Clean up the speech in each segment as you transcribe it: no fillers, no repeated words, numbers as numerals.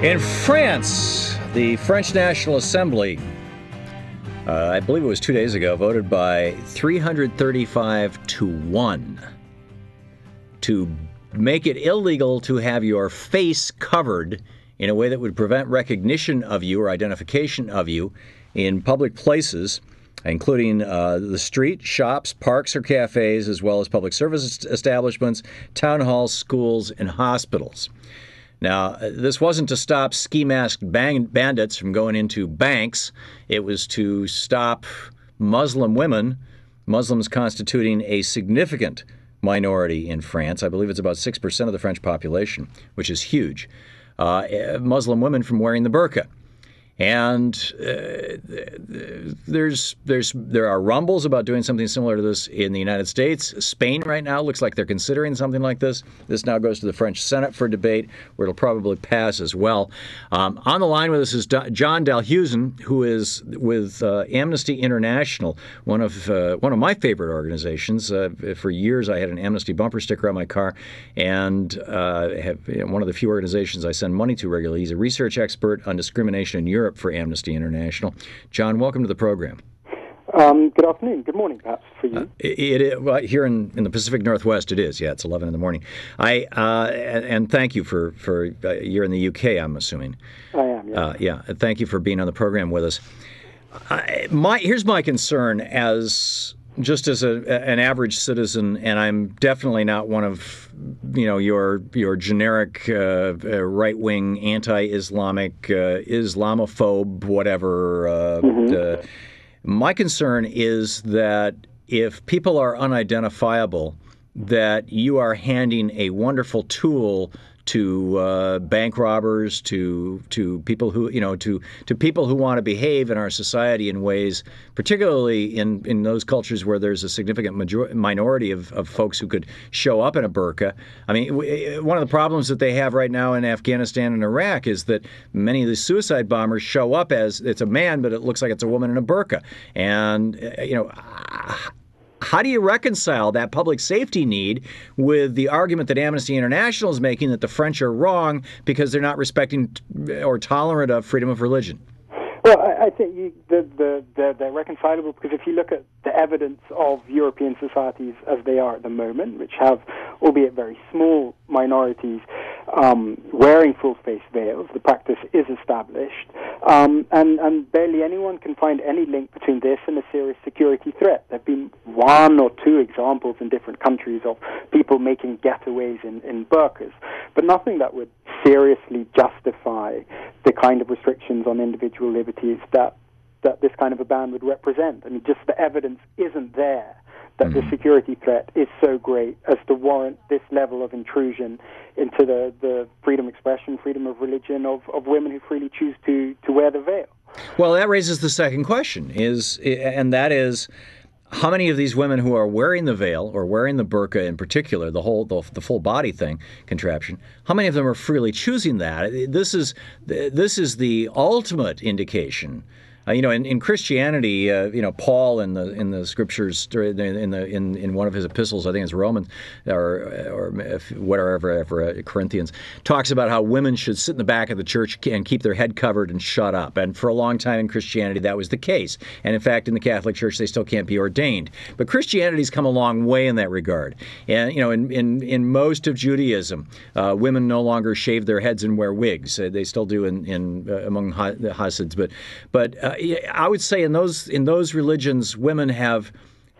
In France, the French National Assembly, I believe it was 2 days ago, voted by 335 to 1 to make it illegal to have your face covered in a way that would prevent recognition of you or identification of you in public places, including the street, shops, parks or cafes, as well as public service establishments, town halls, schools, and hospitals. Now, this wasn't to stop ski-masked bandits from going into banks. It was to stop Muslim women, Muslims constituting a significant minority in France. I believe it's about 6% of the French population, which is huge. Muslim women from wearing the burqa. And there are rumbles about doing something similar to this in the United States. Spain right now looks like they're considering something like this. This now goes to the French Senate for debate, where it'll probably pass as well. On the line with us is John Dalhousen, who is with Amnesty International, one of my favorite organizations. For years, I had an Amnesty bumper sticker on my car, and one of the few organizations I send money to regularly. He's a research expert on discrimination in Europe for Amnesty International. John, welcome to the program. Good afternoon. Good morning, perhaps, for you. Well, here in the Pacific Northwest, it is. Yeah, it's 11 in the morning. And thank you for you're in the UK, I'm assuming. I am, yeah. Yeah, thank you for being on the program with us. Here's my concern as an average citizen, and I'm definitely not one of your generic right-wing anti-Islamic Islamophobe whatever. My concern is that if people are unidentifiable, that you are handing a wonderful tool to bank robbers, to people who to people who want to behave in our society in ways, particularly in those cultures where there's a significant minority of folks who could show up in a burqa. I mean, one of the problems that they have right now in Afghanistan and Iraq is that many of the suicide bombers show up as it's a man, but it looks like it's a woman in a burqa, and how do you reconcile that public safety need with the argument that Amnesty International is making that the French are wrong because they're not respecting or tolerant of freedom of religion? Well, I think they're reconcilable because if you look at the evidence of European societies as they are at the moment, which have, albeit very small, minorities wearing full-face veils, the practice is established, and barely anyone can find any link between this and a serious security threat. There have been one or two examples in different countries of people making getaways in burqas, but nothing that would seriously justify the kind of restrictions on individual liberties that this kind of a ban would represent. I mean, just the evidence isn't there that the security threat is so great as to warrant this level of intrusion into the freedom of expression, freedom of religion of women who freely choose to wear the veil. Well, that raises the second question, and that is, how many of these women who are wearing the veil or wearing the burqa in particular, the full body thing contraption, how many of them are freely choosing that? This is the ultimate indication. In Christianity, Paul in the scriptures in one of his epistles, I think it's Romans or whatever, Corinthians, talks about how women should sit in the back of the church and keep their head covered and shut up. And for a long time in Christianity, that was the case. And in fact, in the Catholic Church, they still can't be ordained. But Christianity's come a long way in that regard. And in most of Judaism, women no longer shave their heads and wear wigs. They still do among Hasids, but I would say in those religions, women have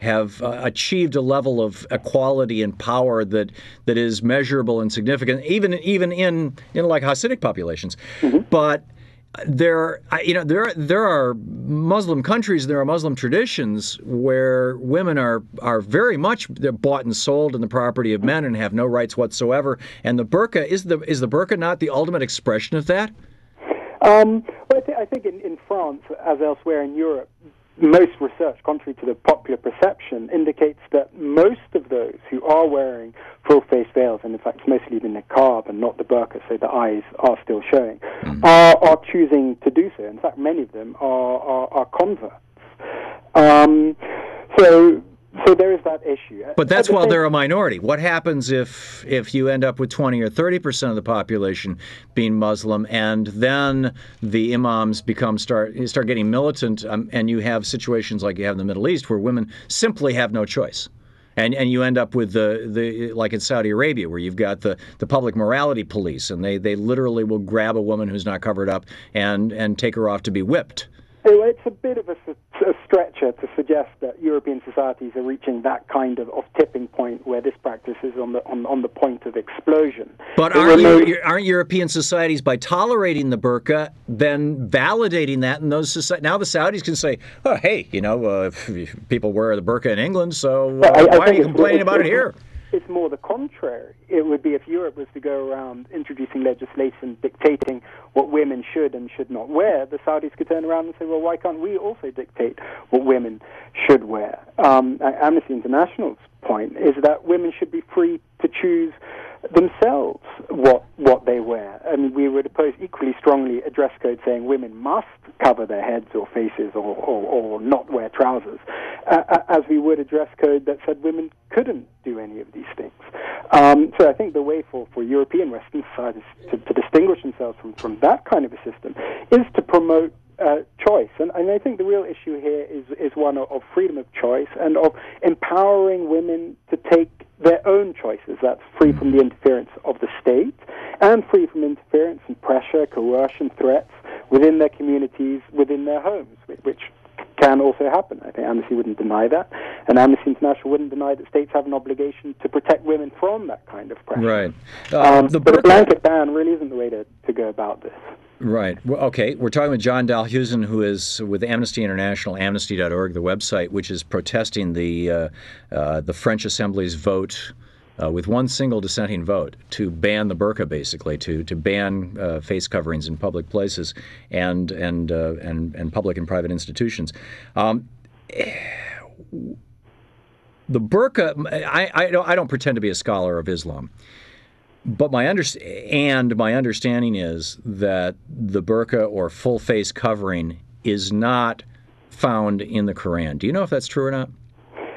achieved a level of equality and power that is measurable and significant, even in like Hasidic populations. But there are Muslim countries, there are Muslim traditions where women are very much bought and sold and the property of men and have no rights whatsoever. And the burqa is the burqa not the ultimate expression of that? I think in France, as elsewhere in Europe, most research, contrary to the popular perception, indicates that most of those who are wearing full-face veils, and in fact it's mostly the niqab and not the burqa, so the eyes are still showing, are choosing to do so. In fact, many of them are converts. So So there is that issue. But that's while they're a minority. What happens if you end up with 20 or 30% of the population being Muslim, and then the imams start getting militant, and you have situations like you have in the Middle East where women simply have no choice? And you end up with the like in Saudi Arabia, where you've got the public morality police, and they literally will grab a woman who's not covered up and take her off to be whipped. Anyway, it's a bit of a stretcher to suggest that European societies are reaching that kind of tipping point where this practice is on the point of explosion. But aren't European societies, by tolerating the burqa, then validating that in those societies? Now the Saudis can say, "Oh, hey, if people wear the burqa in England, so why are you complaining about it here?" It's more the contrary. It would be if Europe was to go around introducing legislation dictating what women should and should not wear, the Saudis could turn around and say, well, why can't we also dictate what women should wear? Amnesty International's point is that women should be free to choose themselves what they wear. And we would oppose equally strongly a dress code saying women must cover their heads or faces or not wear trousers, as we would a dress code that said women couldn't do any of these things. So I think the way for European Western societies to distinguish themselves from that kind of a system is to promote choice. And I think the real issue here is one of freedom of choice and of empowering women to take their own choices. That's free from the interference of the state and free from interference and pressure, coercion, threats within their communities, within their homes, which can also happen. I think Amnesty wouldn't deny that, and Amnesty International wouldn't deny that states have an obligation to protect women from that kind of pressure. Right. But a blanket ban really isn't the way to go about this. Right. Well, okay. We're talking with John Dalhousen, who is with Amnesty International, amnesty.org, the website, which is protesting the French Assembly's vote with one single dissenting vote to ban the burqa, basically, to ban face coverings in public places and public and private institutions. The burqa, I don't pretend to be a scholar of Islam. But my understanding is that the burqa or full face covering is not found in the Quran. Do you know if that's true or not?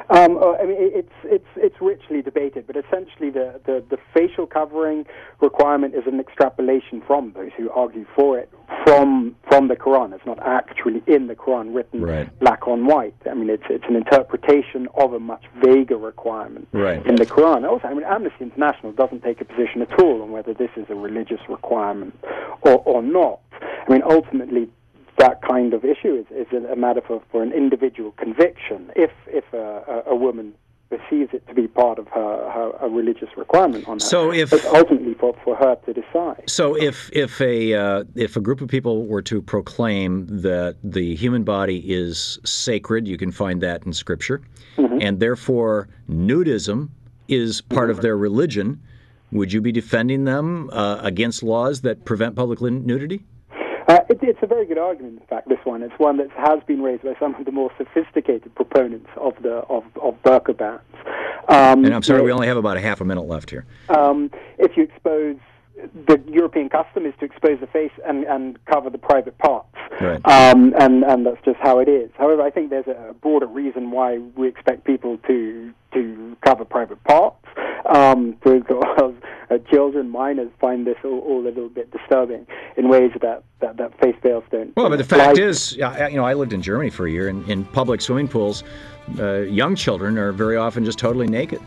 I mean, it's richly debated, but essentially the facial covering requirement is an extrapolation from those who argue for it from the Quran. It's not actually in the Quran written black on white. I mean, it's an interpretation of a much vaguer requirement in the Quran. Also, I mean, Amnesty International doesn't take a position at all on whether this is a religious requirement or not. I mean, ultimately, that kind of issue is a matter for an individual conviction. If a woman perceives it to be part of her religious requirement on her, so it's ultimately for her to decide. So if a group of people were to proclaim that the human body is sacred, you can find that in Scripture, and therefore nudism is part of their religion, would you be defending them against laws that prevent public nudity? It's a very good argument, in fact, this one. It's one that has been raised by some of the more sophisticated proponents of burqa bans. And I'm sorry, we only have about a half a minute left here. If you expose, the European custom is to expose the face and cover the private parts. Right. And that's just how it is. However, I think there's a broader reason why we expect people to cover private parts. Because children, minors, find this all a little bit disturbing in ways that face veils don't. Well, but the fact is, I lived in Germany for a year, and in public swimming pools, young children are very often just totally naked.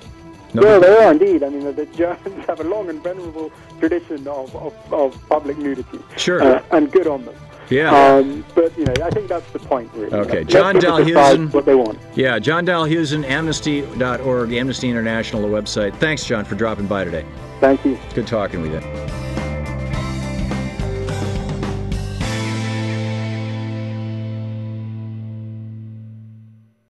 Well, they are indeed. I mean, the Germans have a long and venerable tradition of public nudity. Sure. And good on them. Yeah. But, I think that's the point, really. Okay. John Dalhousen. What they want. Yeah, John Dalhousen, amnesty.org, Amnesty International, the website. Thanks, John, for dropping by today. Thank you. It's good talking with you.